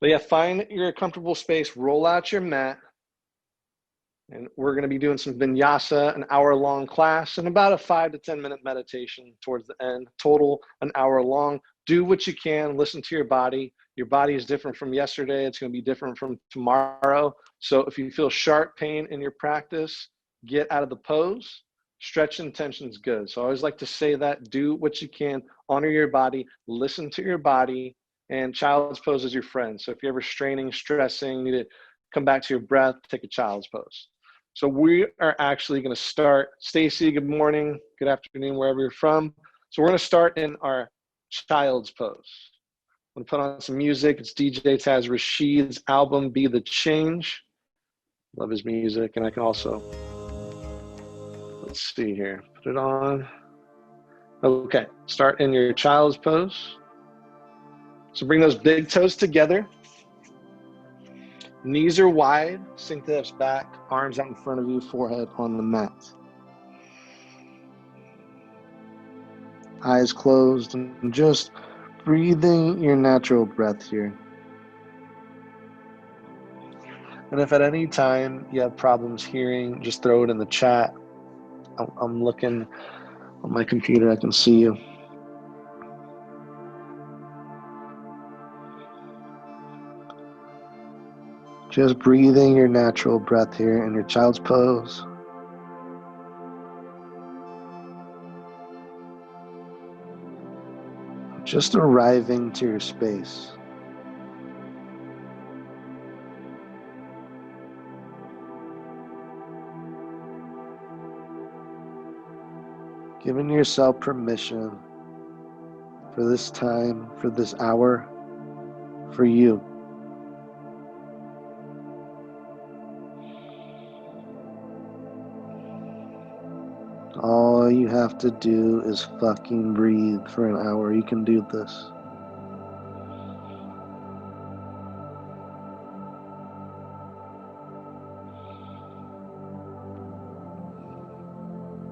But yeah, find your comfortable space, roll out your mat, and we're going to be doing some Vinyasa, an hour-long class, and about a 5 to 10 minute meditation towards the end. Total an hour long. Do what you can. Listen to your body. Your body is different from yesterday. It's going to be different from tomorrow. So if you feel sharp pain in your practice, get out of the pose. Stretch and tension is good. So I always like to say that. Do what you can. Honor your body. Listen to your body. And child's pose is your friend. So if you're ever straining, stressing, need to come back to your breath, take a child's pose. So we are actually going to start. Stacy, good morning, good afternoon, wherever you're from. So we're going to start in our child's pose. I'm going to put on some music. It's DJ Taz Rashid's album, Be the Change. Love his music. And I can also, let's see here, put it on. Okay, start in your child's pose. So bring those big toes together. Knees are wide, sink the hips back, arms out in front of you, forehead on the mat. Eyes closed and just breathing your natural breath here. And if at any time you have problems hearing, just throw it in the chat. I'm looking on my computer, I can see you. Just breathing your natural breath here in your child's pose. Just arriving to your space. Giving yourself permission for this time, for this hour, for you. All you have to do is fucking breathe for an hour. You can do this.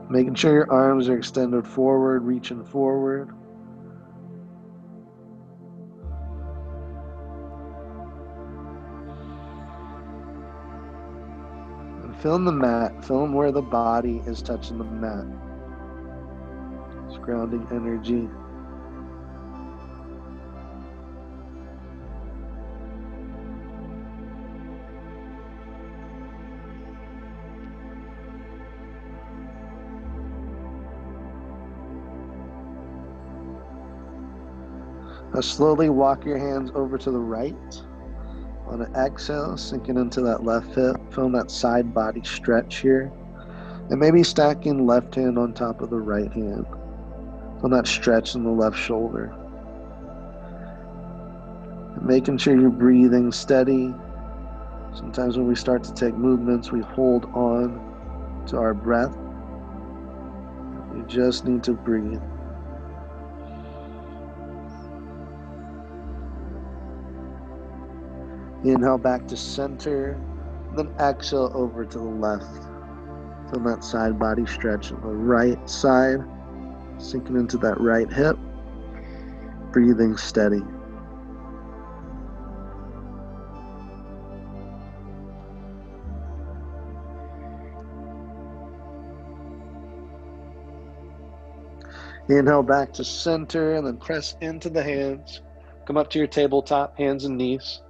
Making sure your arms are extended forward, reaching forward. Feeling the mat, feeling where the body is touching the mat. It's grounding energy. Now slowly walk your hands over to the right. On an exhale, sinking into that left hip, feeling that side body stretch here. And maybe stacking left hand on top of the right hand. Feeling that stretch in the left shoulder. And making sure you're breathing steady. Sometimes when we start to take movements, we hold on to our breath. We just need to breathe. Inhale back to center, then exhale over to the left. Feel that side body stretch on the right side, sinking into that right hip, breathing steady. Inhale back to center, and then press into the hands. Come up to your tabletop, hands and knees.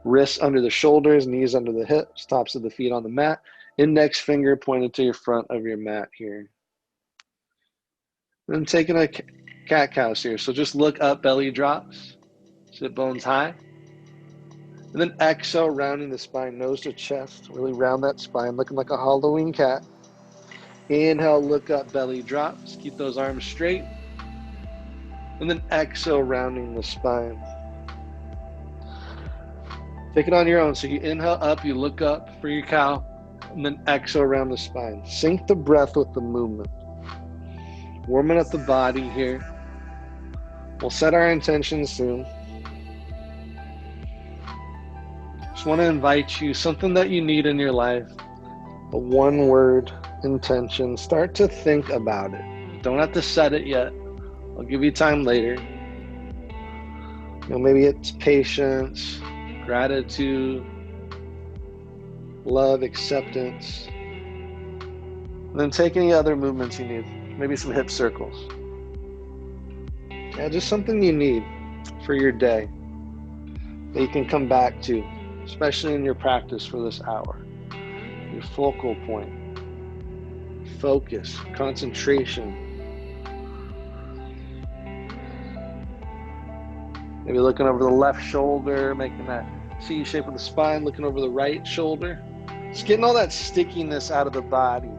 Wrists under the shoulders, knees under the hips, tops of the feet on the mat. Index finger pointed to your front of your mat here. Then taking a cat-cows here. So just look up, belly drops, sit bones high. And then exhale, rounding the spine, nose to chest. Really round that spine, looking like a Halloween cat. Inhale, look up, belly drops. Keep those arms straight. And then exhale, rounding the spine. Take it on your own. So you inhale up, you look up for your cow, and then exhale around the spine. Sync the breath with the movement. Warming up the body here. We'll set our intentions soon. Just want to invite you, something that you need in your life, a one-word intention. Start to think about it. Don't have to set it yet. I'll give you time later. Maybe it's patience, gratitude, love, acceptance. And then take any other movements you need. Maybe some hip circles. Yeah, just something you need for your day that you can come back to, especially in your practice for this hour. Your focal point, focus, concentration. Maybe looking over the left shoulder, making that C shape with the spine, looking over the right shoulder. Just getting all that stickiness out of the body.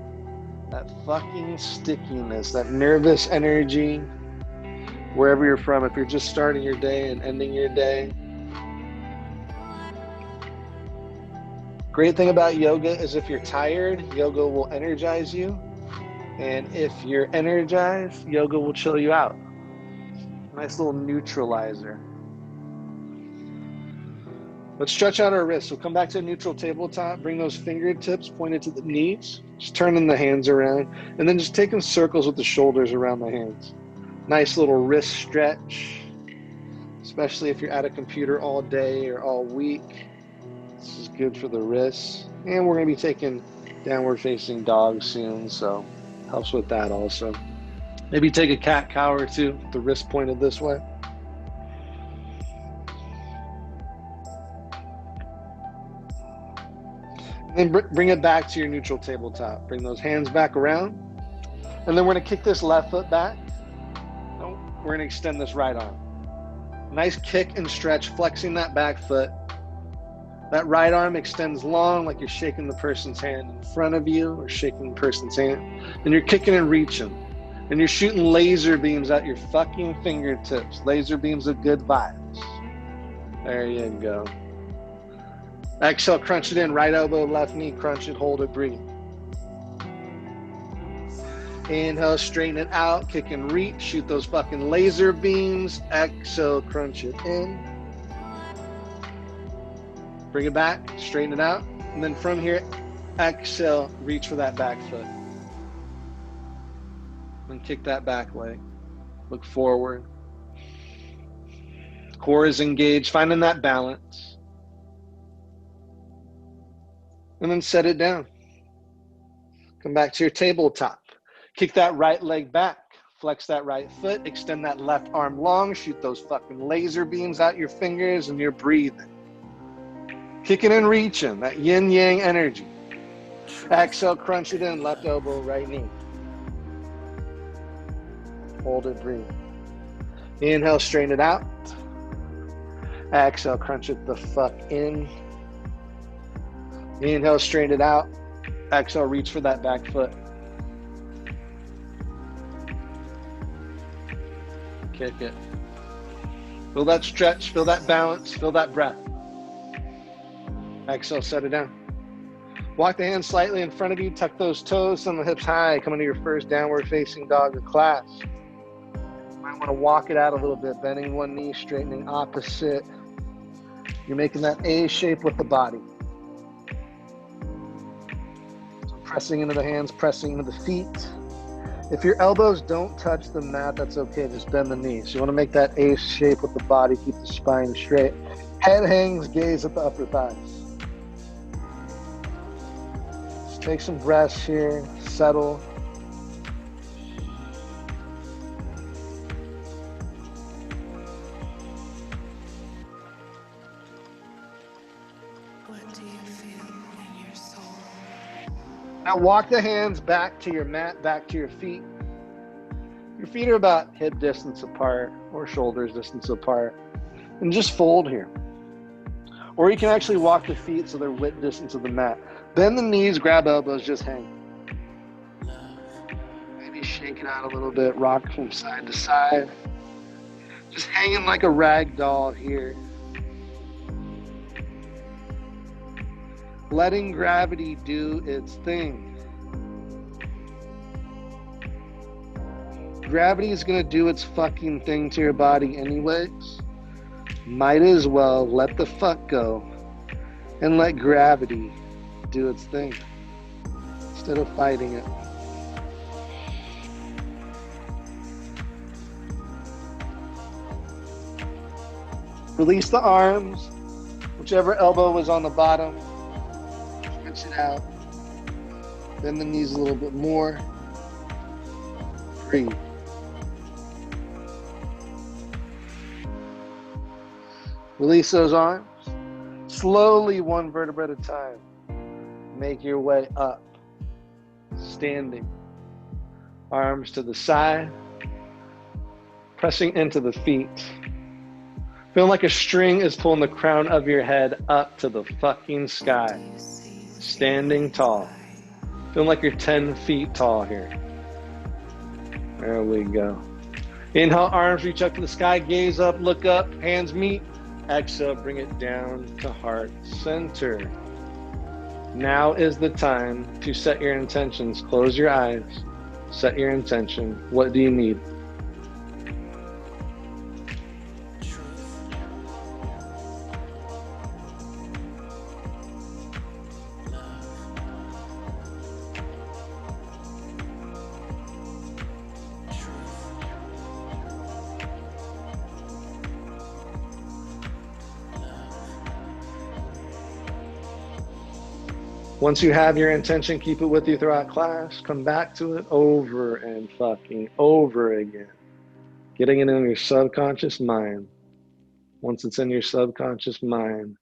That fucking stickiness, that nervous energy, wherever you're from. If you're just starting your day and ending your day. Great thing about yoga is if you're tired, yoga will energize you. And if you're energized, yoga will chill you out. Nice little neutralizer. Let's stretch out our wrists. We'll come back to a neutral tabletop. Bring those fingertips pointed to the knees. Just turning the hands around. And then just taking circles with the shoulders around the hands. Nice little wrist stretch. Especially if you're at a computer all day or all week. This is good for the wrists. And we're going to be taking downward facing dog soon. So helps with that also. Maybe take a cat cow or two. The wrist pointed this way. And then bring it back to your neutral tabletop. Bring those hands back around. And then we're going to kick this left foot back. No, we're going to extend this right arm. Nice kick and stretch, flexing that back foot. That right arm extends long like you're shaking the person's hand in front of you or shaking the person's hand. And you're kicking and reaching. And you're shooting laser beams at your fucking fingertips. Laser beams of good vibes. There you go. Exhale, crunch it in. Right elbow, left knee, crunch it, hold it, breathe. Inhale, straighten it out, kick and reach. Shoot those fucking laser beams. Exhale, crunch it in. Bring it back, straighten it out. And then from here, exhale, reach for that back foot. And kick that back leg. Look forward. Core is engaged, finding that balance. And then set it down. Come back to your tabletop. Kick that right leg back. Flex that right foot. Extend that left arm long. Shoot those fucking laser beams out your fingers and you're breathing. Kicking and reaching. That yin-yang energy. Exhale, crunch it in. Left elbow, right knee. Hold it, breathe. Inhale, straighten it out. Exhale, crunch it the fuck in. Inhale, straighten it out. Exhale, reach for that back foot. Kick it. Feel that stretch, feel that balance, feel that breath. Exhale, set it down. Walk the hands slightly in front of you, tuck those toes, send the hips high, come into your first downward facing dog of class. You might want to walk it out a little bit, bending one knee, straightening opposite. You're making that A shape with the body. Pressing into the hands, pressing into the feet. If your elbows don't touch the mat, that's okay. Just bend the knees. You want to make that A shape with the body. Keep the spine straight. Head hangs, gaze at the upper thighs. Just take some breaths here. Settle. Now walk the hands back to your mat, back to your feet. Your feet are about hip distance apart or shoulders distance apart. And just fold here. Or you can actually walk the feet so they're width distance of the mat. Bend the knees, grab elbows, just hang. Maybe shake it out a little bit, rock from side to side. Just hanging like a rag doll here. Letting gravity do its thing. Gravity is going to do its fucking thing to your body anyways. Might as well let the fuck go and let gravity do its thing instead of fighting it. Release the arms. We'll Whichever elbow was on the bottom, stretch it out. Bend the knees a little bit more. Breathe. Release those arms. Slowly, one vertebra at a time. Make your way up. Standing. Arms to the side. Pressing into the feet. Feeling like a string is pulling the crown of your head up to the fucking sky. Standing tall. Feeling like you're 10 feet tall here. There we go. Inhale, arms reach up to the sky, gaze up, look up, hands meet. Exhale, bring it down to heart center. Now is the time to set your intentions. Close your eyes. Set your intention. What do you need? Once you have your intention, keep it with you throughout class. Come back to it over and fucking over again. Getting it in your subconscious mind. Once it's in your subconscious mind,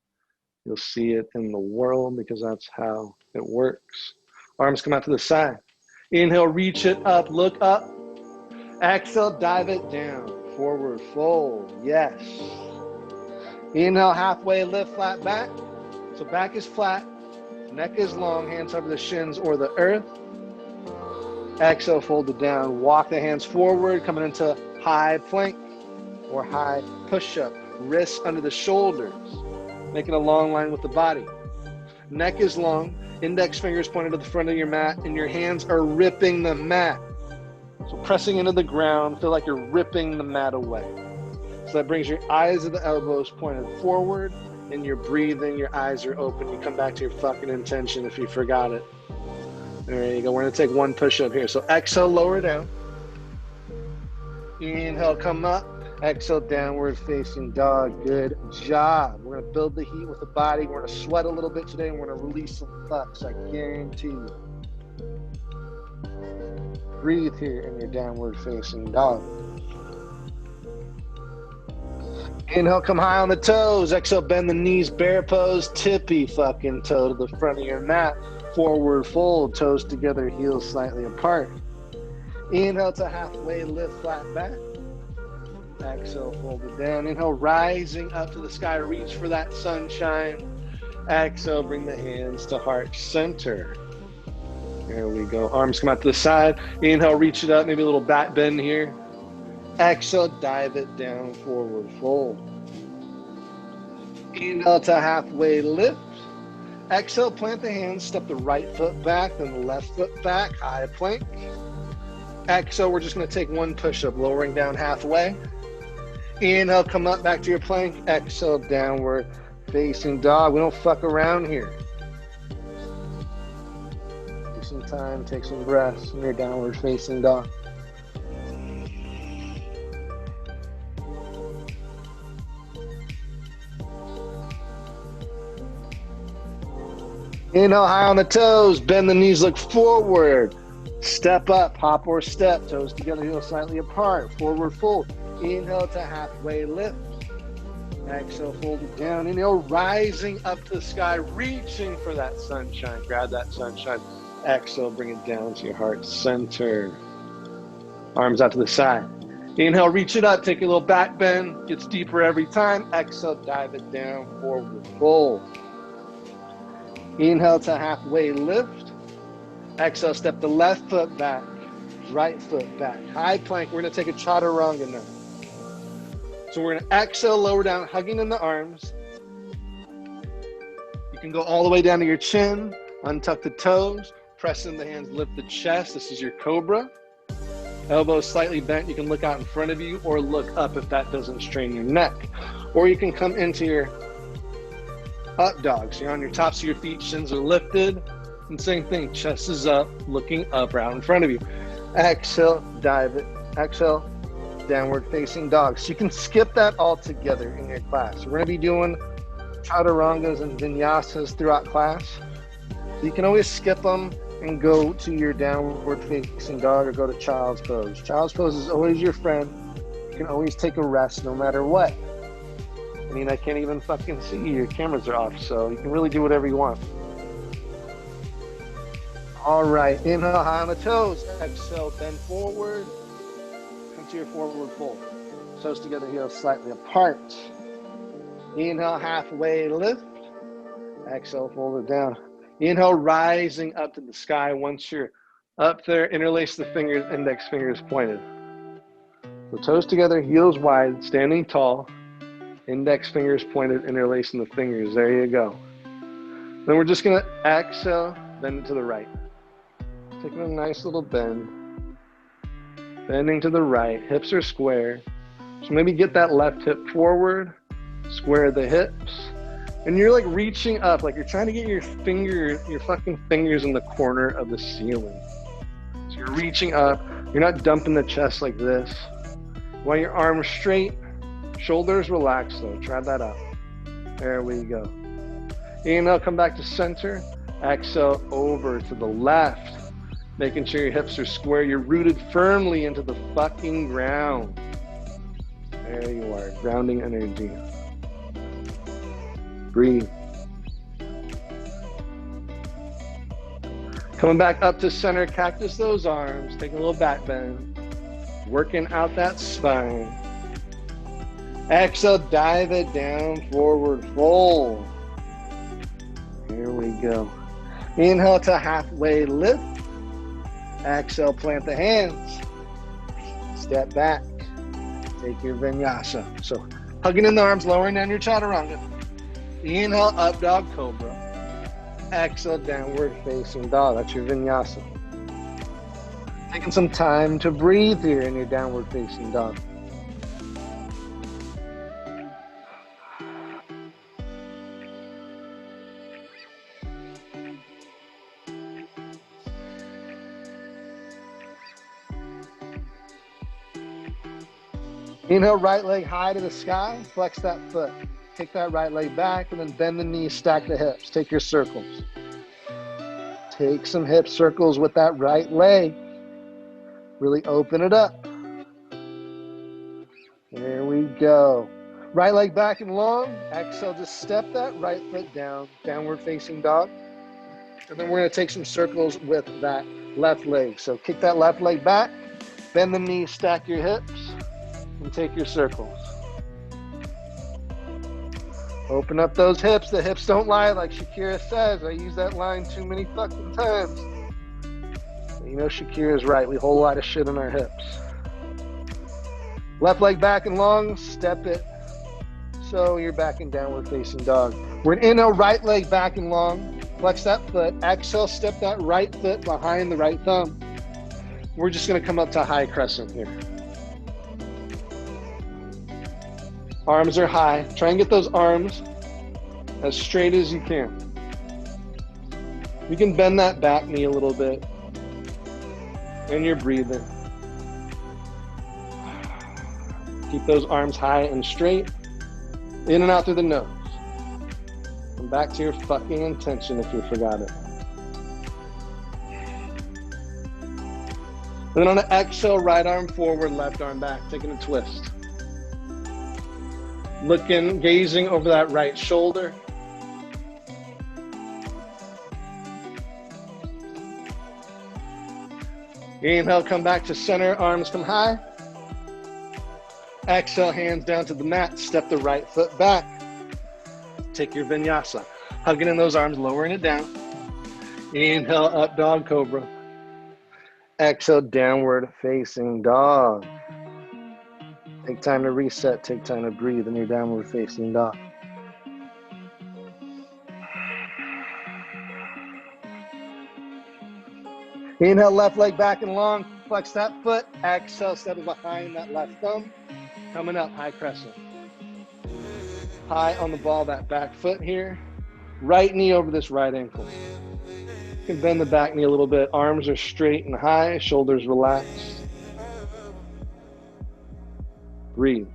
you'll see it in the world because that's how it works. Arms come out to the side. Inhale, reach it up, look up. Exhale, dive it down. Forward fold, yes. Inhale, halfway lift, flat back. So back is flat. Neck is long, hands over the shins or the earth. Exhale, fold it down. Walk the hands forward, coming into high plank or high push-up. Wrists under the shoulders, making a long line with the body. Neck is long, index fingers pointed to the front of your mat, and your hands are ripping the mat. So pressing into the ground, feel like you're ripping the mat away. So that brings your eyes to the elbows pointed forward. And you're breathing, your eyes are open. You come back to your fucking intention if you forgot it. There you go. We're going to take one push-up here. So exhale, lower down. Inhale, come up. Exhale, downward facing dog. Good job. We're going to build the heat with the body. We're going to sweat a little bit today, and we're going to release some fucks. I guarantee you. Breathe here in your downward facing dog. Inhale, come high on the toes. Exhale, bend the knees, bear pose, tippy fucking toe to the front of your mat. Forward fold, toes together, heels slightly apart. Inhale to halfway lift, flat back. Exhale, fold it down. Inhale, rising up to the sky, reach for that sunshine. Exhale, bring the hands to heart center. There we go. Arms come out to the side. Inhale, reach it up, maybe a little back bend here. Exhale, dive it down, forward fold. Inhale to halfway lift. Exhale, plant the hands, step the right foot back, then the left foot back, high plank. Exhale, we're just gonna take one push-up, lowering down halfway. Inhale, come up, back to your plank. Exhale, downward facing dog. We don't fuck around here. Take some time, take some breaths in your downward facing dog. Inhale, high on the toes, bend the knees, look forward. Step up, hop or step, toes together, heels slightly apart, forward fold. Inhale to halfway lift. Exhale, fold it down. Inhale, rising up to the sky, reaching for that sunshine. Grab that sunshine. Exhale, bring it down to your heart center. Arms out to the side. Inhale, reach it up, take a little back bend, gets deeper every time. Exhale, dive it down, forward fold. Inhale to halfway lift. Exhale, step the left foot back, right foot back. High plank, we're gonna take a chaturanga now. So we're gonna exhale, lower down, hugging in the arms. You can go all the way down to your chin, untuck the toes, press in the hands, lift the chest. This is your Cobra. Elbows slightly bent, you can look out in front of you or look up if that doesn't strain your neck. Or you can come into your up dog. So you're on your tops of your feet, shins are lifted. And same thing, chest is up, looking up, right in front of you. Exhale, dive it. Exhale, downward facing dog. So you can skip that all together in your class. We're gonna be doing chaturangas and vinyasas throughout class. So you can always skip them and go to your downward facing dog or go to child's pose. Child's pose is always your friend. You can always take a rest no matter what. I mean, I can't even fucking see you. Your cameras are off, so you can really do whatever you want. All right, inhale high on the toes. Exhale, bend forward. Come to your forward fold. Toes together, heels slightly apart. Inhale, halfway lift. Exhale, fold it down. Inhale, rising up to the sky. Once you're up there, interlace the fingers, index fingers pointed. So toes together, heels wide, standing tall. Index fingers pointed, interlacing the fingers. There you go. Then we're just gonna exhale, bend to the right. Taking a nice little bend. Bending to the right, hips are square. So maybe get that left hip forward, square the hips. And you're like reaching up, like you're trying to get your fucking fingers in the corner of the ceiling. So you're reaching up, you're not dumping the chest like this. You want your arms straight, shoulders relaxed though, try that out. There we go. Inhale, come back to center. Exhale, over to the left. Making sure your hips are square, you're rooted firmly into the fucking ground. There you are, grounding energy. Breathe. Coming back up to center, cactus those arms, take a little back bend. Working out that spine. Exhale, dive it down, forward fold. Here we go. Inhale to halfway lift. Exhale, plant the hands. Step back. Take your vinyasa. So hugging in the arms, lowering down your chaturanga. Inhale, up dog cobra. Exhale, downward facing dog. That's your vinyasa. Taking some time to breathe here in your downward facing dog. Inhale, right leg high to the sky, flex that foot. Take that right leg back and then bend the knees, stack the hips. Take your circles. Take some hip circles with that right leg. Really open it up. There we go. Right leg back and long. Exhale, just step that right foot down, downward facing dog. And then we're gonna take some circles with that left leg. So kick that left leg back, bend the knees, stack your hips, and take your circles. Open up those hips. The hips don't lie, like Shakira says. I use that line too many fucking times. You know Shakira's right. We hold a lot of shit in our hips. Left leg back and long. Step it. So you're back in downward facing dog. We're gonna inhale, right leg back and long. Flex that foot. Exhale, step that right foot behind the right thumb. We're just gonna come up to high crescent here. Arms are high. Try and get those arms as straight as you can. You can bend that back knee a little bit. And you're breathing. Keep those arms high and straight. In and out through the nose. Come back to your fucking intention if you forgot it. And then on an exhale, right arm forward, left arm back. Taking a twist. Looking, gazing over that right shoulder. Inhale, come back to center, arms come high. Exhale, hands down to the mat, step the right foot back. Take your vinyasa. Hugging in those arms, lowering it down. Inhale, up dog cobra. Exhale, downward facing dog. Take time to reset, take time to breathe in your downward facing dog. Inhale, left leg back and long, flex that foot. Exhale, step it behind that left thumb. Coming up, high crescent. High on the ball, that back foot here. Right knee over this right ankle. You can bend the back knee a little bit. Arms are straight and high, shoulders relaxed. Breathe.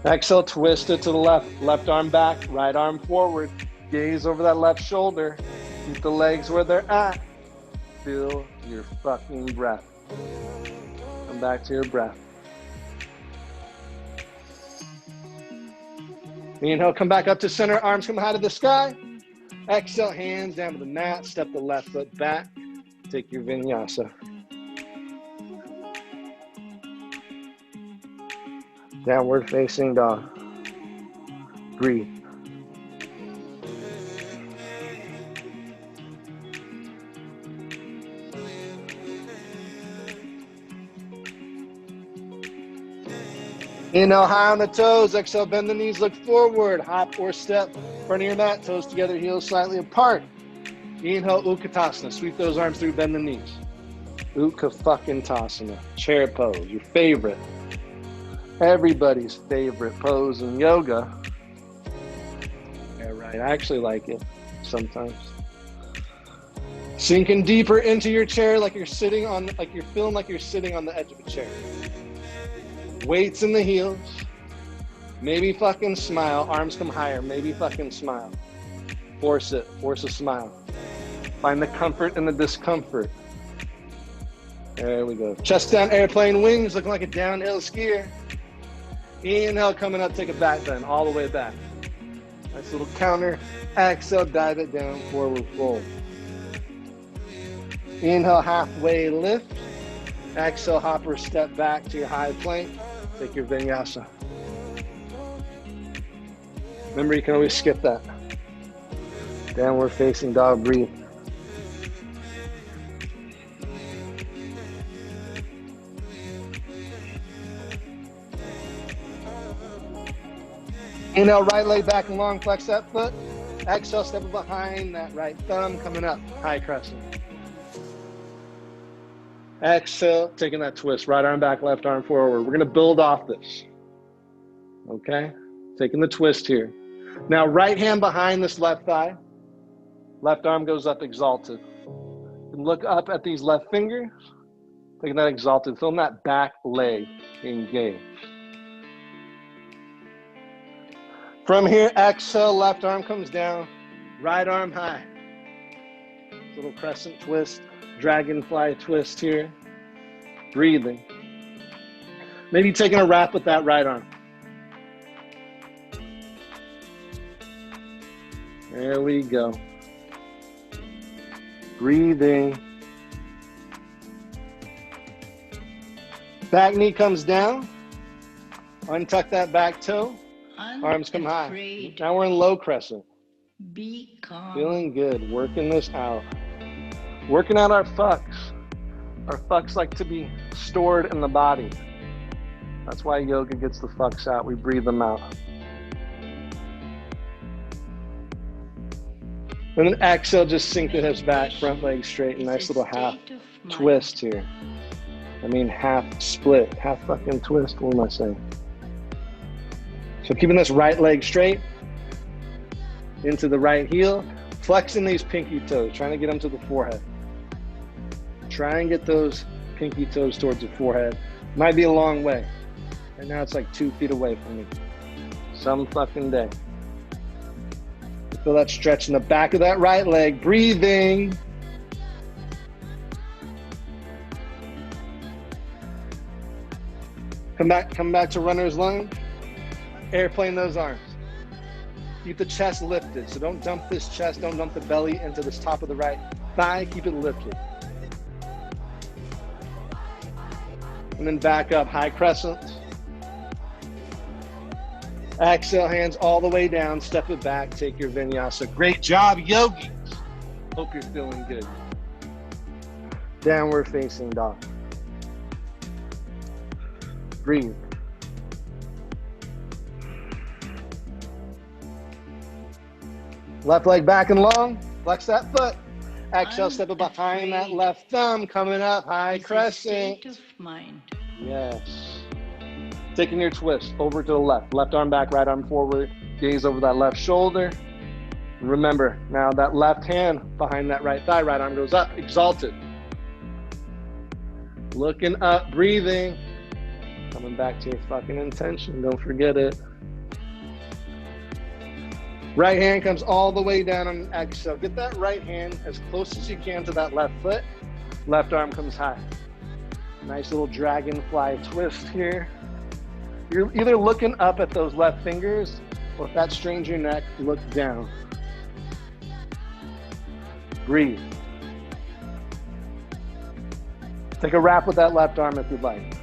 Exhale, twist it to the left. Left arm back, right arm forward. Gaze over that left shoulder. Keep the legs where they're at. Feel your fucking breath. Come back to your breath. Inhale, come back up to center. Arms come high to the sky. Exhale, hands down to the mat. Step the left foot back. Take your vinyasa. Downward facing dog. Breathe. Inhale, high on the toes. Exhale, bend the knees, look forward. Hop or step. Front of your mat, toes together, heels slightly apart. Inhale, Utkatasana. Sweep those arms through, bend the knees. Utkatasana. Chair pose, your favorite. Everybody's favorite pose in yoga. Yeah, right. I actually like it sometimes. Sinking deeper into your chair like you're sitting on, like you're feeling like you're sitting on the edge of a chair. Weights in the heels. Maybe fucking smile. Arms come higher. Maybe fucking smile. Force it. Force a smile. Find the comfort in the discomfort. There we go. Chest down, airplane wings, looking like a downhill skier. Inhale, coming up, take a back bend, all the way back. Nice little counter. Exhale, dive it down, forward fold. Inhale, halfway lift. Exhale, hop or step back to your high plank. Take your vinyasa. Remember, you can always skip that. Downward facing dog, breathe. Inhale, right leg back and long, flex that foot. Exhale, step behind that right thumb, coming up, high crescent. Exhale, taking that twist, right arm back, left arm forward. We're gonna build off this, okay? Taking the twist here. Now, right hand behind this left thigh. Left arm goes up, exalted. And look up at these left fingers. Taking that exalted, feeling that back leg engaged. From here, exhale, left arm comes down, right arm high. Little crescent twist, dragonfly twist here. Breathing. Maybe taking a wrap with that right arm. There we go. Breathing. Back knee comes down. Untuck that back toe. Arms come high. Now we're in low crescent. Be calm. Feeling good. Working this out. Working out our fucks. Our fucks like to be stored in the body. That's why yoga gets the fucks out. We breathe them out. And then exhale, just sink the hips back, front leg straight. Nice little half twist here. I mean half split, half fucking twist. What am I saying? So keeping this right leg straight into the right heel, flexing these pinky toes, trying to get them to the forehead. Try and get those pinky toes towards the forehead. Might be a long way. Right now it's like 2 feet away from me. Some fucking day. Feel that stretch in the back of that right leg. Breathing. Come back to runner's lunge. Airplane those arms. Keep the chest lifted. So don't dump this chest, don't dump the belly into this top of the right thigh. Keep it lifted. And then back up, high crescent. Exhale, hands all the way down, step it back, take your vinyasa. Great job, yogis. Hope you're feeling good. Downward facing dog. Breathe. Left leg back and long, flex that foot. Exhale, step it behind that left thumb, coming up, high crescent. State of mind. Yes. Taking your twist over to the left. Left arm back, right arm forward. Gaze over that left shoulder. And remember, now that left hand behind that right thigh, right arm goes up, exalted. Looking up, breathing. Coming back to your fucking intention, don't forget it. Right hand comes all the way down on an exhale. Get that right hand as close as you can to that left foot. Left arm comes high. Nice little dragonfly twist here. You're either looking up at those left fingers, or if that strains your neck, look down. Breathe. Take a wrap with that left arm if you'd like.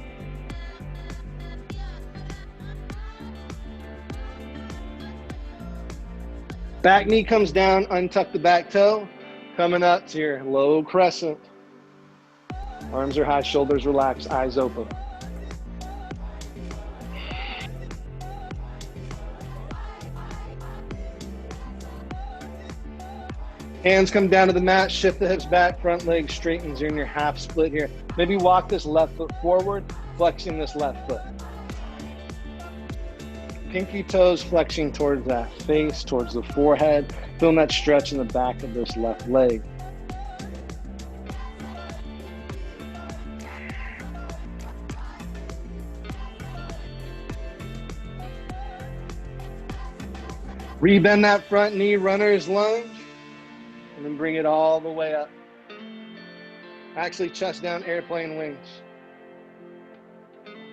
Back knee comes down, untuck the back toe, coming up to your low crescent. Arms are high, shoulders relaxed, eyes open. Hands come down to the mat, shift the hips back, front leg straightens. You're in your half split here. Maybe walk this left foot forward, flexing this left foot. Pinky toes flexing towards that face, towards the forehead. Feeling that stretch in the back of this left leg. Rebend that front knee, runner's lunge. And then bring it all the way up. Actually, chest down, airplane wings.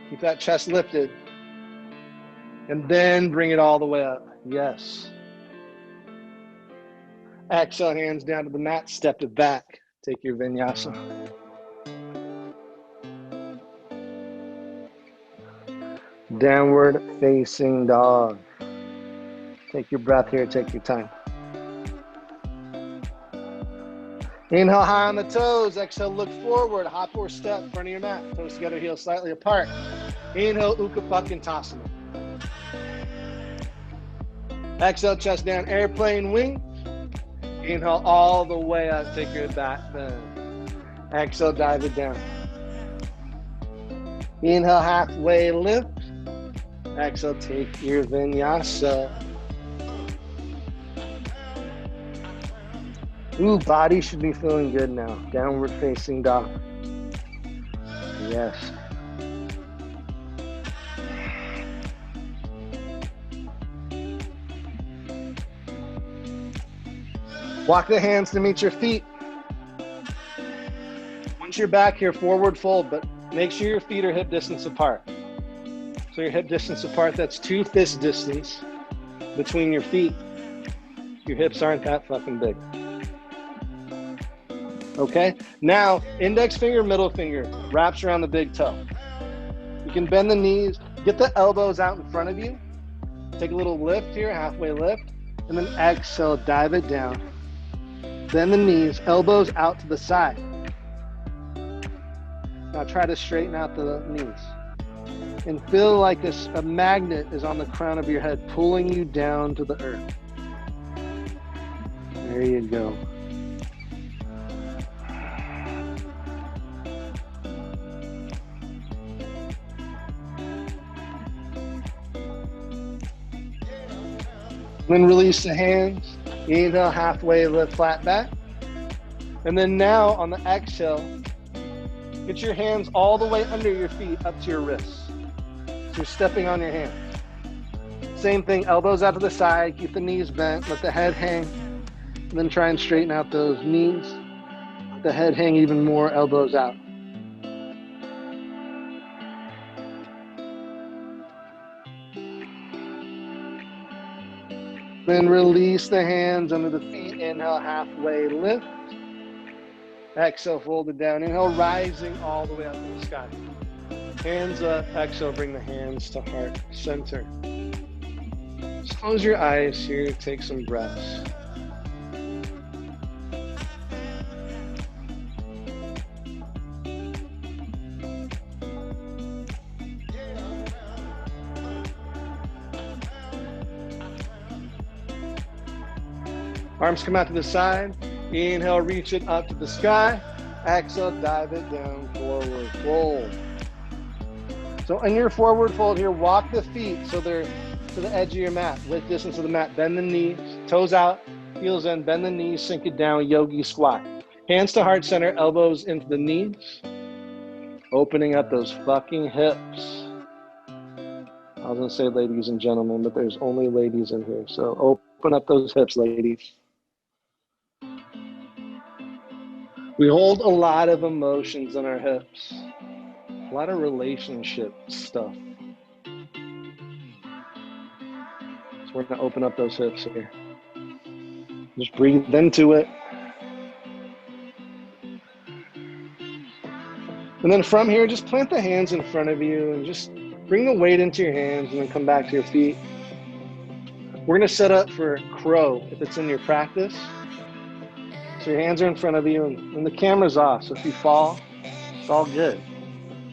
Keep that chest lifted. And then bring it all the way up. Yes. Exhale, hands down to the mat, step it back. Take your vinyasa. Downward facing dog. Take your breath here, take your time. Inhale high on the toes, exhale look forward, hop or step in front of your mat, toes together, heels slightly apart. Inhale, Utkatasana. Exhale, chest down, airplane wing. Inhale all the way up, take your back bend. Exhale, dive it down. Inhale, halfway lift. Exhale, take your vinyasa. Ooh, body should be feeling good now. Downward facing dog. Yes. Walk the hands to meet your feet. Once you're back here, forward fold, but make sure your feet are hip distance apart. So your hip distance apart, that's 2 fist distance between your feet. Your hips aren't that fucking big. Okay, now index finger, middle finger wraps around the big toe. You can bend the knees, get the elbows out in front of you. Take a little lift here, halfway lift, and then exhale, dive it down. Bend the knees, elbows out to the side. Now try to straighten out the knees. And feel like a magnet is on the crown of your head, pulling you down to the earth. There you go. Then release the hands. Inhale, halfway lift, flat back. And then now on the exhale, get your hands all the way under your feet up to your wrists. So you're stepping on your hands. Same thing, elbows out to the side, keep the knees bent, let the head hang. And then try and straighten out those knees. Let the head hang even more, elbows out. Then release the hands under the feet. Inhale, halfway lift. Exhale, fold it down. Inhale, rising all the way up to the sky. Hands up. Exhale, bring the hands to heart center. Just close your eyes here. Take some breaths. Arms come out to the side. Inhale, reach it up to the sky. Exhale, dive it down, forward fold. So in your forward fold here, walk the feet so they're to the edge of your mat, width distance of the mat. Bend the knees, toes out, heels in, bend the knees, sink it down, Yogi Squat. Hands to heart center, elbows into the knees. Opening up those fucking hips. I was gonna say ladies and gentlemen, but there's only ladies in here. So Open up those hips, ladies. We hold a lot of emotions in our hips, a lot of relationship stuff. So we're gonna open up those hips here. Just breathe into it. And then from here, just plant the hands in front of you and just bring the weight into your hands and then come back to your feet. We're gonna set up for crow if it's in your practice. So your hands are in front of you and the camera's off. So if you fall, it's all good.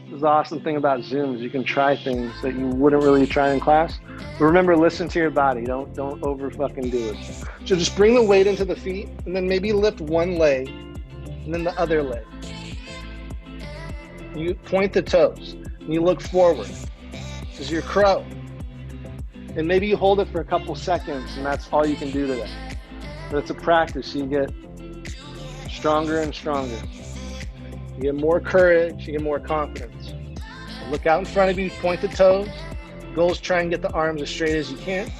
This is the awesome thing about Zoom is you can try things that you wouldn't really try in class. But remember, listen to your body. Don't over fucking do it. So just bring the weight into the feet and then maybe lift one leg and then the other leg. You point the toes and you look forward. This is your crow. And maybe you hold it for a couple seconds and that's all you can do today. But it's a practice. You get stronger and stronger. You get more courage, you get more confidence. Look out in front of you, point the toes. Goal is try and get the arms as straight as you can.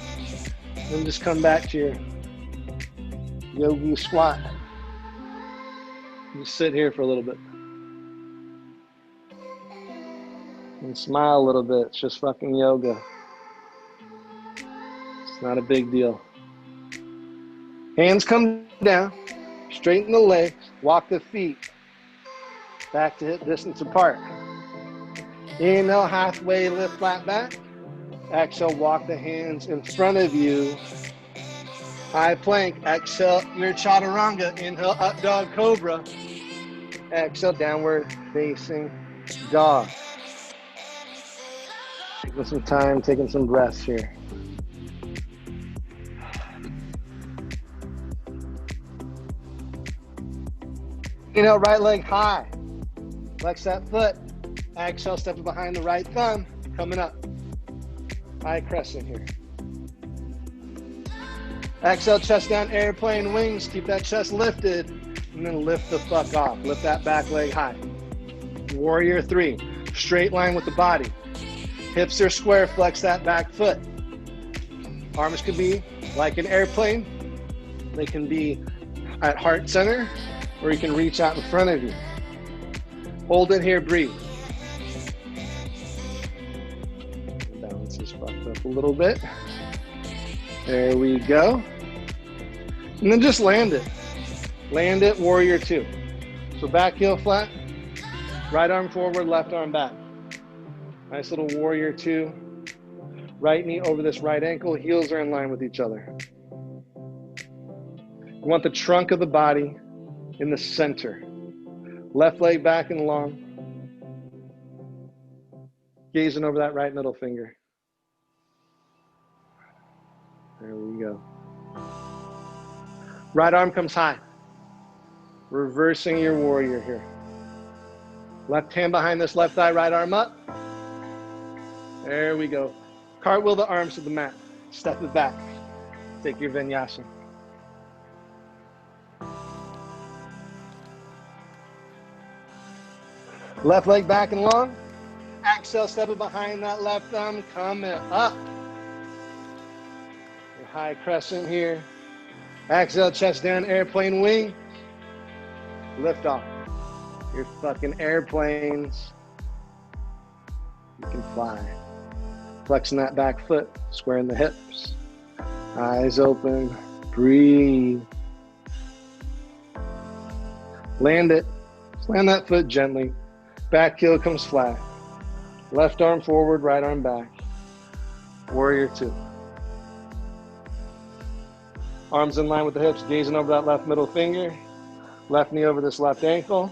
Then just come back to your Yogi Squat. Just sit here for a little bit. And smile a little bit. It's just fucking yoga. It's not a big deal. Hands come down. Straighten the legs. Walk the feet back to hip distance apart. Inhale, halfway lift flat back. Exhale, walk the hands in front of you. High plank. Exhale, your chaturanga. Inhale, up dog cobra. Exhale, downward facing dog. Taking some time, taking some breaths here. Inhale, right leg high. Flex that foot. Exhale, step it behind the right thumb. Coming up. High crescent here. Exhale, chest down, airplane wings. Keep that chest lifted. And then lift the fuck off. Lift that back leg high. Warrior 3. Straight line with the body. Hips are square, flex that back foot. Arms can be like an airplane. They can be at heart center, or you can reach out in front of you. Hold it here, breathe. Balance is fucked up a little bit. There we go. And then just land it. Land it, warrior 2. So back heel flat, right arm forward, left arm back. Nice little warrior 2. Right knee over this right ankle, heels are in line with each other. You want the trunk of the body in the center. Left leg back and long. Gazing over that right middle finger. There we go. Right arm comes high. Reversing your warrior here. Left hand behind this left thigh, right arm up. There we go. Cartwheel the arms to the mat. Step it back. Take your vinyasa. Left leg back and long. Exhale, step it behind that left thumb. Coming up. Your high crescent here. Exhale, chest down, airplane wing. Lift off. You're fucking airplanes. You can fly. Flexing that back foot, squaring the hips. Eyes open, breathe. Land it. Just land that foot gently. Back heel comes flat. Left arm forward, right arm back. Warrior 2. Arms in line with the hips, gazing over that left middle finger. Left knee over this left ankle.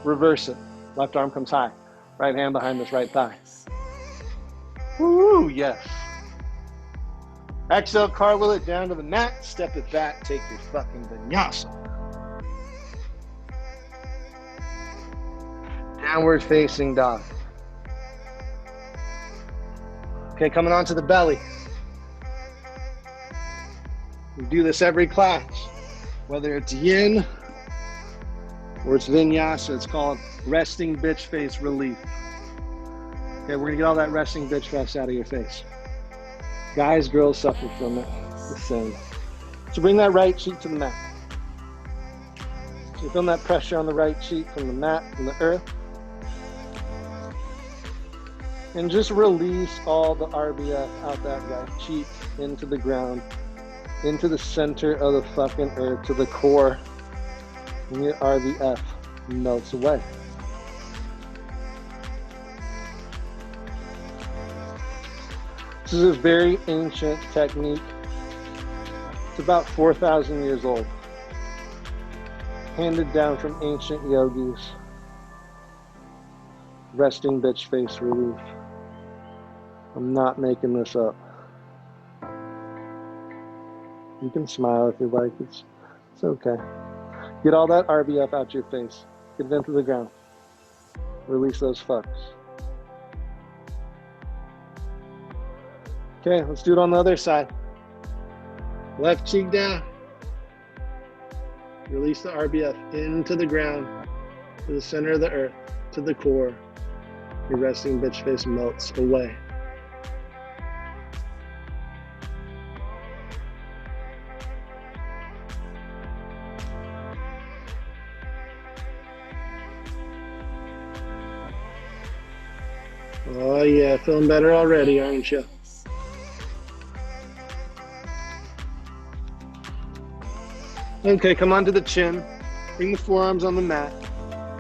Reverse it. Left arm comes high. Right hand behind this right thigh. Woo, yes. Exhale, cartwheel it down to the mat. Step it back. Take your fucking vinyasa. Downward facing dog. Okay, coming onto the belly. We do this every class. Whether it's yin or it's vinyasa, it's called resting bitch face relief. Okay, we're gonna get all that resting bitch face out of your face. Guys, girls suffer from it. descend. So bring that right cheek to the mat. So you're feeling that pressure on the right cheek from the mat, from the earth. And just release all the RBF out that right cheek into the ground, into the center of the fucking earth, to the core. And your RBF melts away. This is a very ancient technique. It's about 4,000 years old. Handed down from ancient yogis. Resting bitch face relief. I'm not making this up. You can smile if you like. It's okay. Get all that RBF out your face. Get it into the ground. Release those fucks. Okay, let's do it on the other side. Left cheek down. Release the RBF into the ground, to the center of the earth, to the core. Your resting bitch face melts away. Oh yeah, feeling better already, aren't you? Okay, come onto the chin. Bring the forearms on the mat.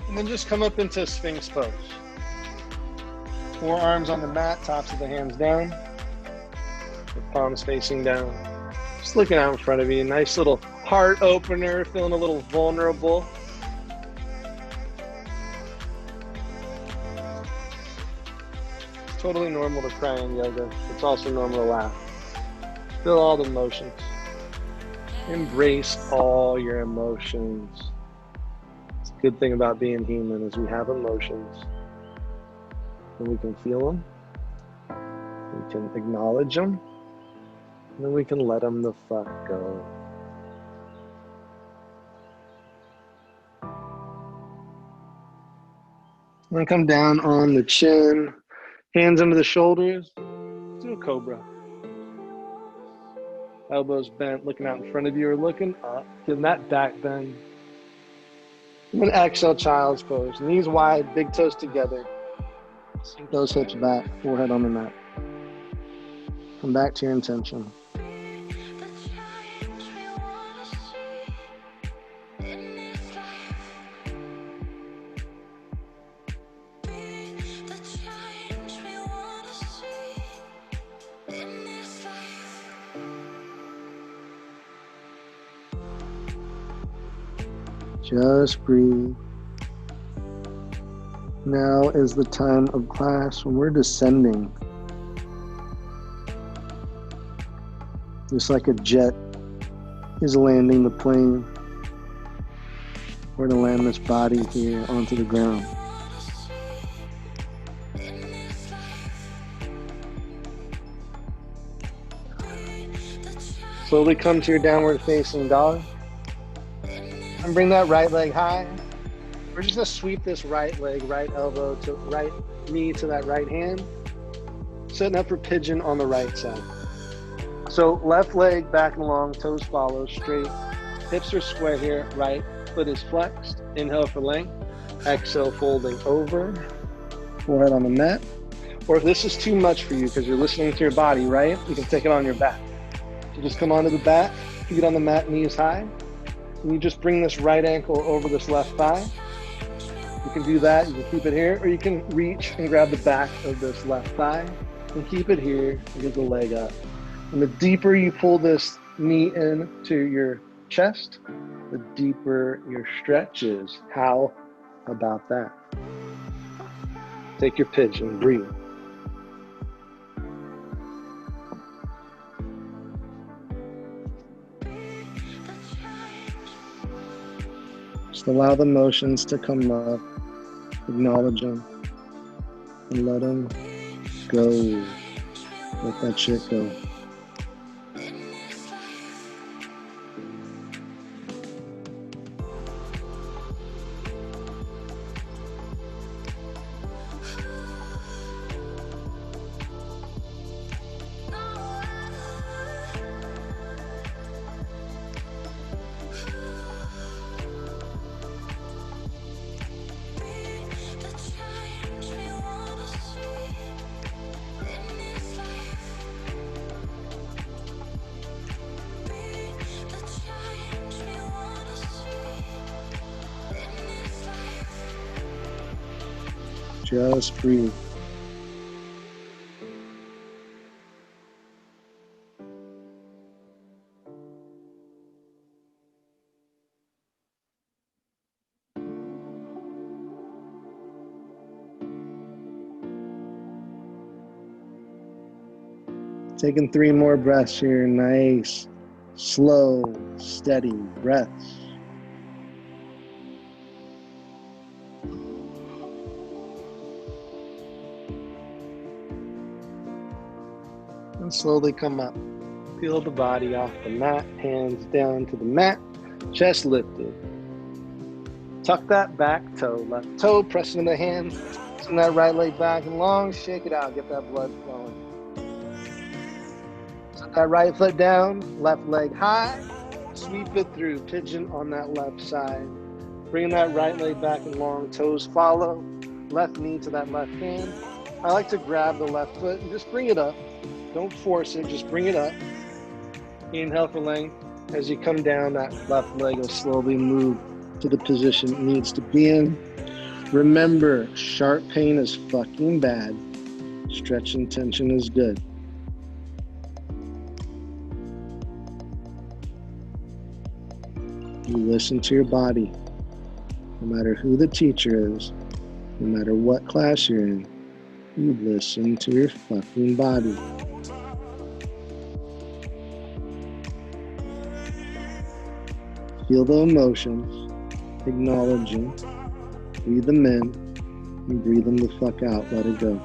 And then just come up into Sphinx Pose. Forearms on the mat, tops of the hands down. The palms facing down. Just looking out in front of you. Nice little heart opener, feeling a little vulnerable. It's totally normal to cry in yoga. It's also normal to laugh. Feel all the emotions. Embrace all your emotions. It's a good thing about being human is we have emotions. And we can feel them. We can acknowledge them. And then we can let them the fuck go. I'm gonna come down on the chin, hands under the shoulders. Do a Cobra. Elbows bent, looking out in front of you or looking up, getting that back bend. And then exhale, child's pose. Knees wide, big toes together. Sink those hips back, forehead on the mat. Come back to your intention. Just breathe. Now is the time of class when we're descending. Just like a jet is landing the plane. We're going to land this body here onto the ground. Slowly come to your downward facing dog. And bring that right leg high. We're just gonna sweep this right leg, right elbow to right knee to that right hand. Setting up for pigeon on the right side. So left leg back and long, toes follow, straight. Hips are square here, right foot is flexed. Inhale for length. Exhale, folding over. Forehead on the mat. Or if this is too much for you because you're listening to your body, right? You can take it on your back. So just come onto the back, feet on the mat, knees high. And you just bring this right ankle over this left thigh. You can do that, you can keep it here, or you can reach and grab the back of this left thigh and keep it here and get the leg up. And the deeper you pull this knee into your chest, the deeper your stretch is. How about that? Take your pigeon, breathe. Just allow the emotions to come up, acknowledge them, and let them go. Let that shit go. Just breathe. Taking 3 more breaths here. Nice, slow, steady breaths. And slowly come up. Peel the body off the mat, hands down to the mat, chest lifted. Tuck that back toe, left toe, press into the hand, send that right leg back and long, shake it out, get that blood flowing. Set that right foot down, left leg high, sweep it through, pigeon on that left side. Bringing that right leg back and long, toes follow, left knee to that left hand. I like to grab the left foot and just bring it up. Don't force it, just bring it up. Inhale for length. As you come down, that left leg will slowly move to the position it needs to be in. Remember, sharp pain is fucking bad. Stretch and tension is good. You listen to your body. No matter who the teacher is, no matter what class you're in, you listen to your fucking body. Feel the emotions, acknowledging, breathe them in, and breathe them the fuck out, let it go.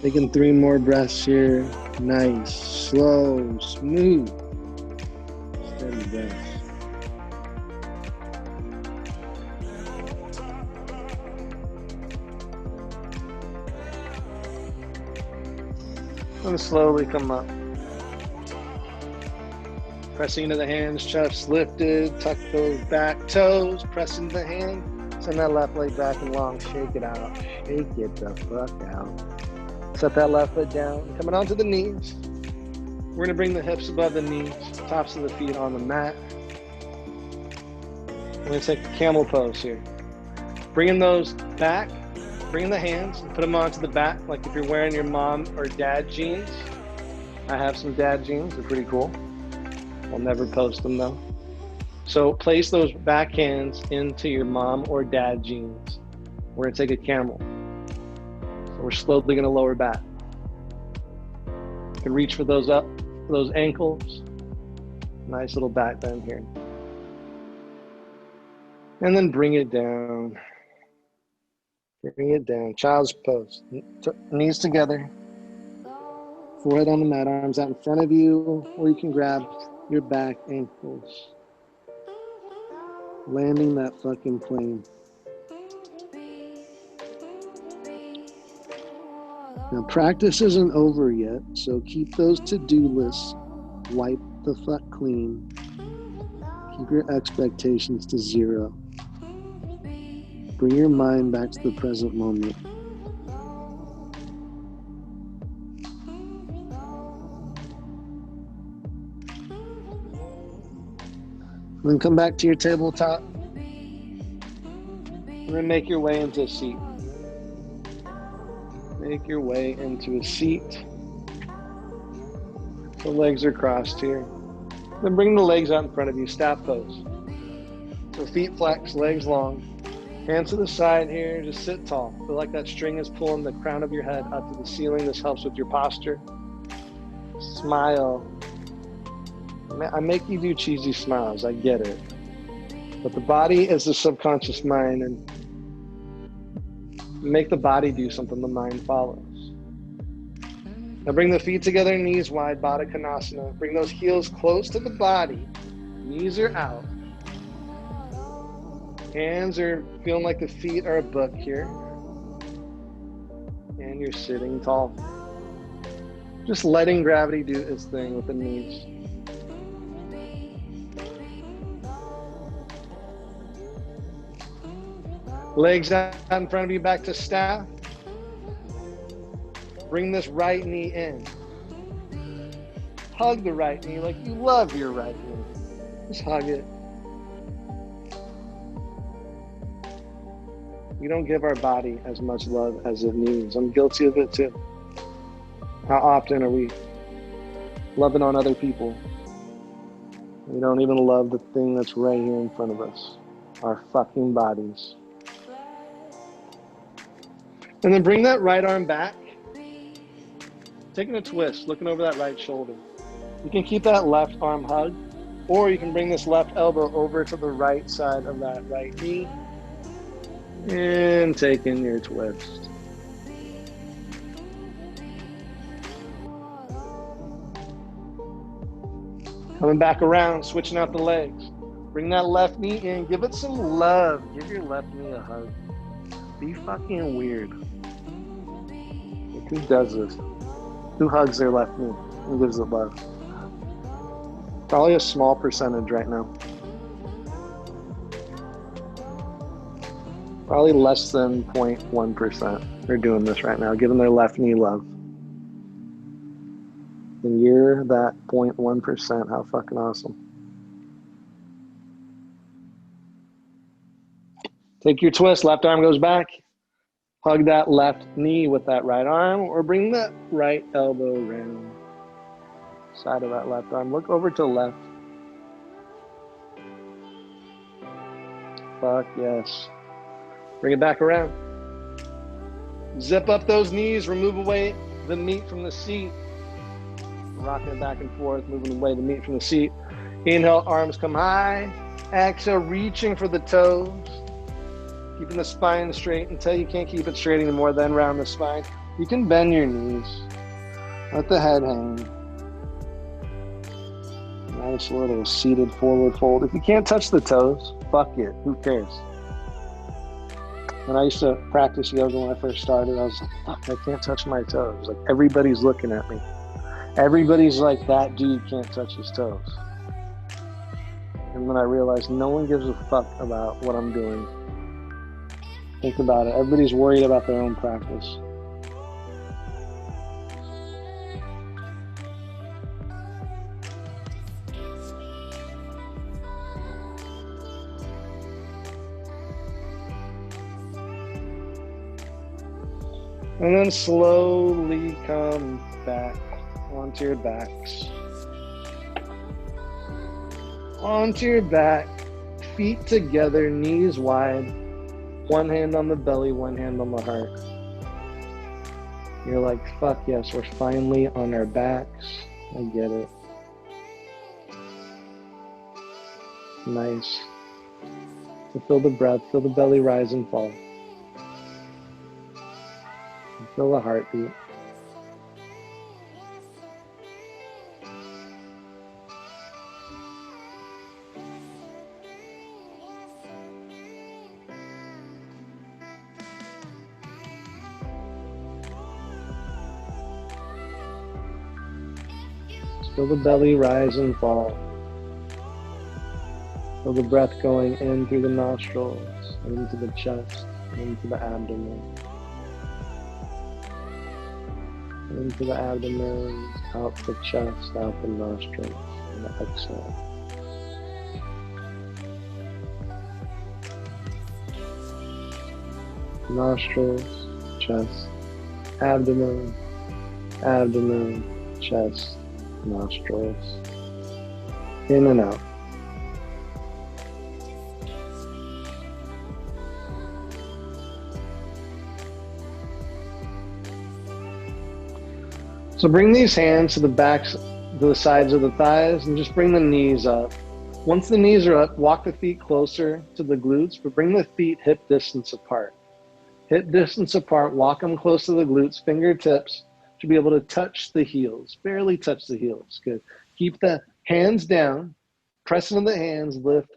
Taking 3 more breaths here. Nice, slow, smooth, steady breaths. And slowly come up. Pressing into the hands, chest lifted, tuck those back toes, press into the hand, send that left leg back and long, shake it out. Shake it the fuck out. Set that left foot down, coming onto the knees. We're gonna bring the hips above the knees, tops of the feet on the mat. We're gonna take the camel pose here. Bringing those back, bringing the hands, and put them onto the back, like if you're wearing your mom or dad jeans. I have some dad jeans, they're pretty cool. I'll never post them though. So place those back hands into your mom or dad jeans. We're gonna take a camel. We're slowly going to lower back. You can reach for those up, those ankles. Nice little back bend here. And then bring it down. Bring it down. Child's pose. Knees together. Forehead on the mat, arms out in front of you, or you can grab your back ankles. Landing that fucking plane. Now, practice isn't over yet, so keep those to-do lists wiped the fuck clean. Keep your expectations to 0. Bring your mind back to the present moment. Then come back to your tabletop. And then make your way into a seat. Make your way into a seat. The legs are crossed here. Then bring the legs out in front of you, staff pose. So feet flex, legs long. Hands to the side here, just sit tall. Feel like that string is pulling the crown of your head up to the ceiling. This helps with your posture. Smile. I make you do cheesy smiles, I get it. But the body is the subconscious mind, and make the body do something, the mind follows. Now bring the feet together, knees wide, Baddha Konasana. Bring those heels close to the body, knees are out. Hands are feeling like the feet are a book here. And you're sitting tall. Just letting gravity do its thing with the knees. Legs out in front of you, back to staff. Bring this right knee in. Hug the right knee like you love your right knee. Just hug it. We don't give our body as much love as it needs. I'm guilty of it too. How often are we loving on other people? We don't even love the thing that's right here in front of us, our fucking bodies. And then bring that right arm back. Taking a twist, looking over that right shoulder. You can keep that left arm hugged, or you can bring this left elbow over to the right side of that right knee. And take in your twist. Coming back around, switching out the legs. Bring that left knee in, give it some love. Give your left knee a hug. Be fucking weird. Like, who does this? Who hugs their left knee? Who gives it love? Probably a small percentage right now. Probably less than 0.1% are doing this right now, giving their left knee love. And you're that 0.1%. How fucking awesome. Take your twist, left arm goes back. Hug that left knee with that right arm, or bring that right elbow around. Side of that left arm. Look over to the left. Fuck yes. Bring it back around. Zip up those knees, remove away the meat from the seat. Rocking it back and forth, moving away the meat from the seat. Inhale, arms come high. Exhale, reaching for the toes. Keeping the spine straight until you can't keep it straight anymore, then round the spine. You can bend your knees. Let the head hang. Nice little seated forward fold. If you can't touch the toes, fuck it, who cares? When I used to practice yoga when I first started, I was like, fuck, I can't touch my toes. Like, everybody's looking at me. Everybody's like, that dude can't touch his toes. And then I realized no one gives a fuck about what I'm doing. Think about it. Everybody's worried about their own practice. And then slowly come back onto your backs. Onto your back, feet together, knees wide. One hand on the belly, one hand on the heart. You're like, fuck yes, we're finally on our backs. I get it. Nice. So feel the breath, feel the belly rise and fall. Feel the heartbeat. Feel the belly rise and fall. Feel the breath going in through the nostrils, into the chest, into the abdomen. Into the abdomen, out the chest, out the nostrils, and the exhale. Nostrils, chest, abdomen, abdomen, chest, nostrils. In and out. So bring these hands to the backs, to the sides of the thighs, and just bring the knees up. Once the knees are up, walk the feet closer to the glutes, but bring the feet hip distance apart. Hip distance apart, walk them close to the glutes, fingertips should be able to touch the heels, barely touch the heels. Good. Keep the hands down, press into the hands, lift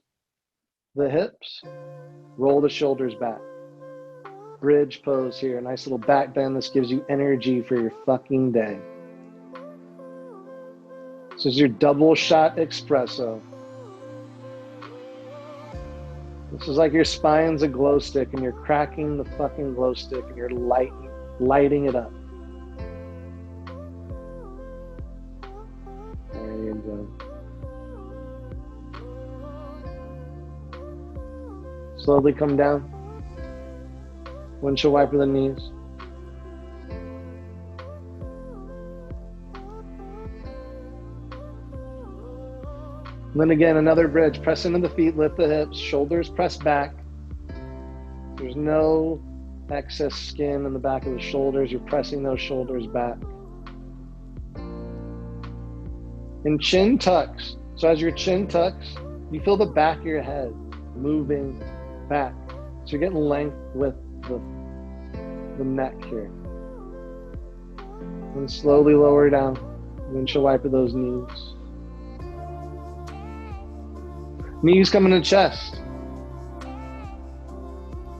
the hips, roll the shoulders back. Bridge pose here, nice little back bend. This gives you energy for your fucking day. This is your double shot espresso. This is like your spine's a glow stick and you're cracking the fucking glow stick and you're lighting it up. There you go. Slowly come down. Windshield wiper the knees. And then again, another bridge. Press into the feet, lift the hips, shoulders press back. There's no excess skin in the back of the shoulders. You're pressing those shoulders back. And chin tucks. So as your chin tucks, you feel the back of your head moving back. So you're getting length with the neck here. And slowly lower down. Windshield wiper those knees. Knees coming to chest.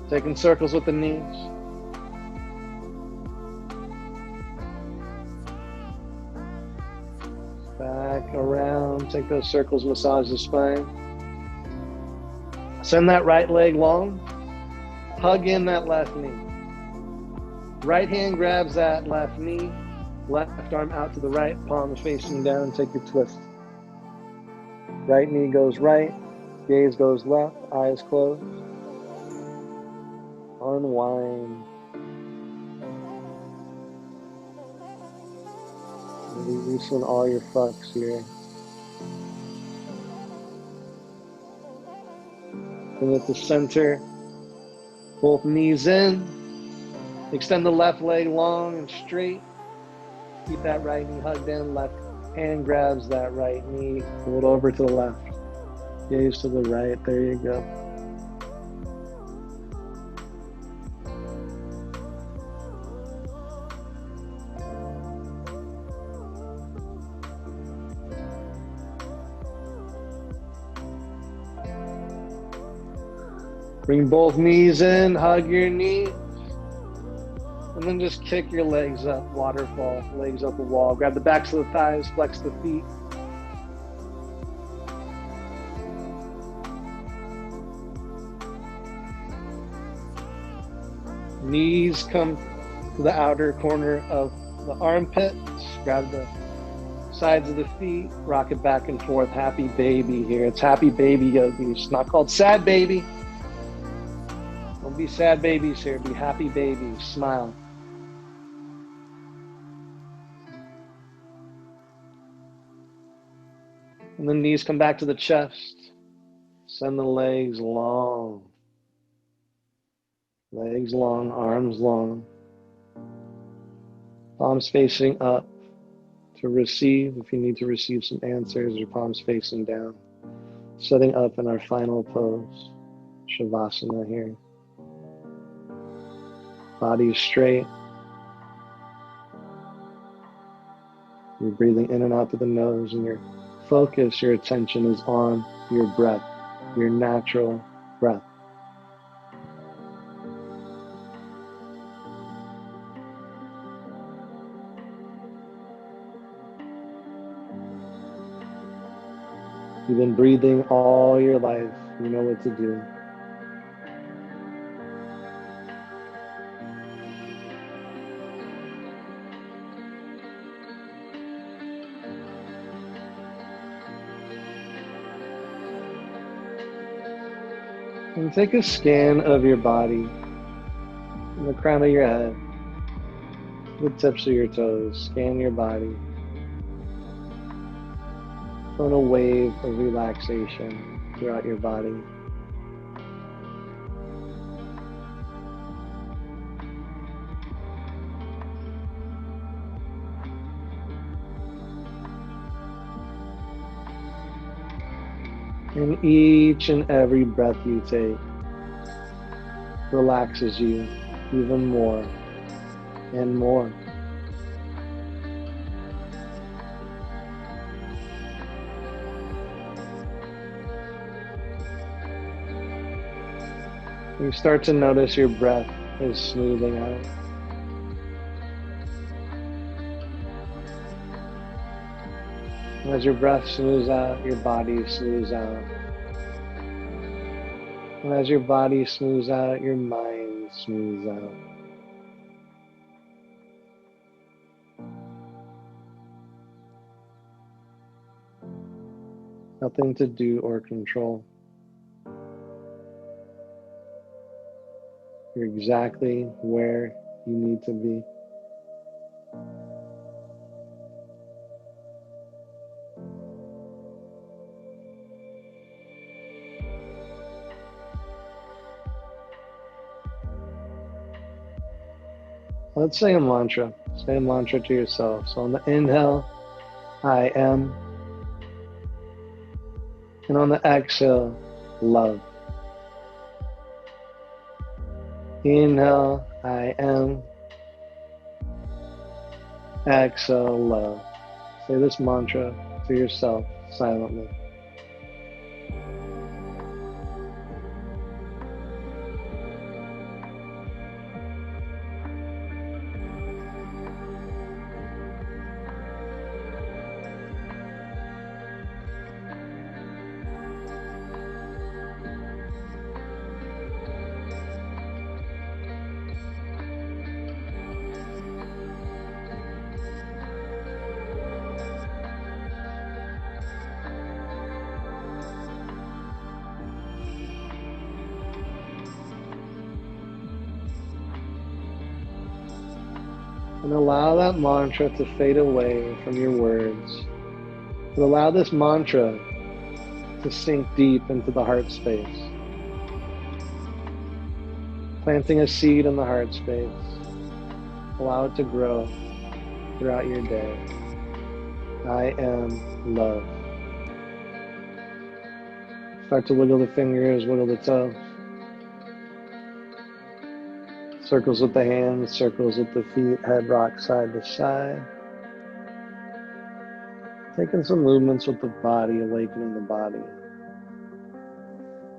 Taking circles with the knees. Back around, take those circles, massage the spine. Send that right leg long. Hug in that left knee. Right hand grabs that left knee. Left arm out to the right, palms facing down, take your twist. Right knee goes right. Gaze goes left, eyes closed. Unwind. Releasing all your fucks here. And at the center, both knees in. Extend the left leg long and straight. Keep that right knee hugged in. Left hand grabs that right knee. Pull it over to the left. Gaze to the right, there you go. Bring both knees in, hug your knees. And then just kick your legs up, waterfall, legs up the wall. Grab the backs of the thighs, flex the feet. Knees come to the outer corner of the armpits. Grab the sides of the feet. Rock it back and forth. Happy baby here. It's happy baby yogi. It's not called sad baby. Don't be sad babies here. Be happy babies. Smile. And the knees come back to the chest. Send the legs long. Legs long, arms long. Palms facing up to receive. If you need to receive some answers, your palms facing down. Setting up in our final pose. Savasana here. Body straight. You're breathing in and out through the nose, and your focus, your attention is on your breath, your natural breath. You've been breathing all your life. You know what to do. And take a scan of your body, from the crown of your head, the tips of your toes. Scan your body. on a wave of relaxation throughout your body. And each and every breath you take relaxes you even more and more. You start to notice your breath is smoothing out. As your breath smooths out, your body smooths out. And as your body smooths out, your mind smooths out. Nothing to do or control. You're exactly where you need to be. Let's say a mantra. Say a mantra to yourself. So on the inhale, I am. And on the exhale, love. Inhale, I am. Exhale, love. Say this mantra to yourself silently. And allow that mantra to fade away from your words. But allow this mantra to sink deep into the heart space. Planting a seed in the heart space. Allow it to grow throughout your day. I am love. Start to wiggle the fingers, wiggle the toes. Circles with the hands, circles with the feet, head rocks side to side. Taking some movements with the body, awakening the body.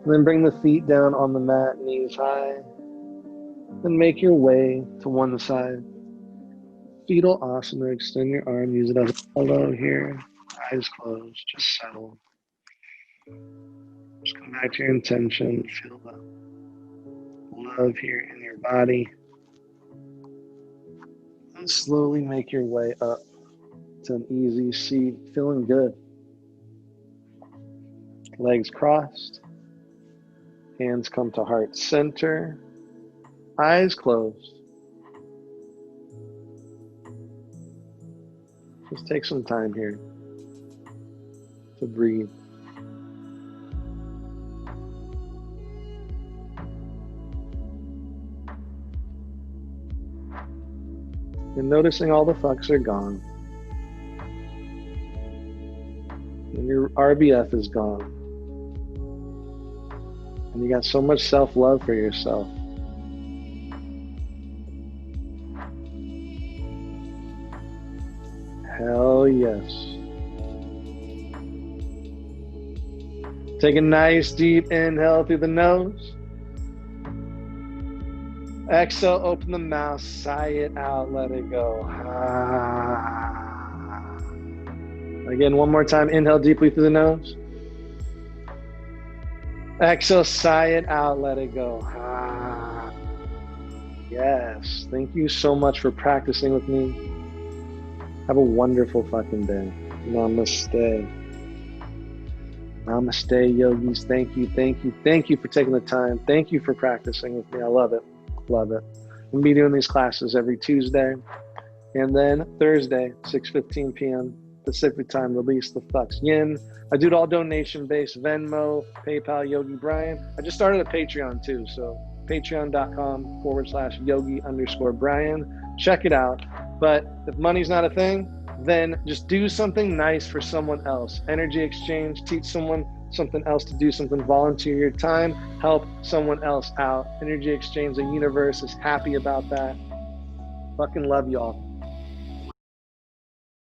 And then bring the feet down on the mat, knees high. Then make your way to one side. Fetal asana, extend your arm, use it as a pillow here. Eyes closed, just settle. Just come back to your intention, feel the love here in your body. And slowly make your way up to an easy seat, feeling good. Legs crossed, hands come to heart center, eyes closed. Just take some time here to breathe. And noticing all the fucks are gone. And your RBF is gone. And you got so much self-love for yourself. Hell yes. Take a nice deep inhale through the nose. Exhale, open the mouth, sigh it out, let it go. Again, one more time. Inhale deeply through the nose. Exhale, sigh it out, let it go. Yes. Thank you so much for practicing with me. Have a wonderful fucking day. Namaste. Namaste, yogis. Thank you, thank you, thank you for taking the time. Thank you for practicing with me. I love it. Love it. We'll be doing these classes every Tuesday and then Thursday, 6:15 p.m. Pacific time, release the fucks yin. I do it all donation-based, Venmo, PayPal, Yogi Bryan. I just started a Patreon too, so patreon.com/Yogi_Bryan. Check it out. But if money's not a thing, then just do something nice for someone else. Energy exchange, teach someone something else to do something, volunteer your time, help someone else out. Energy exchange, the universe is happy about that. Fucking love y'all.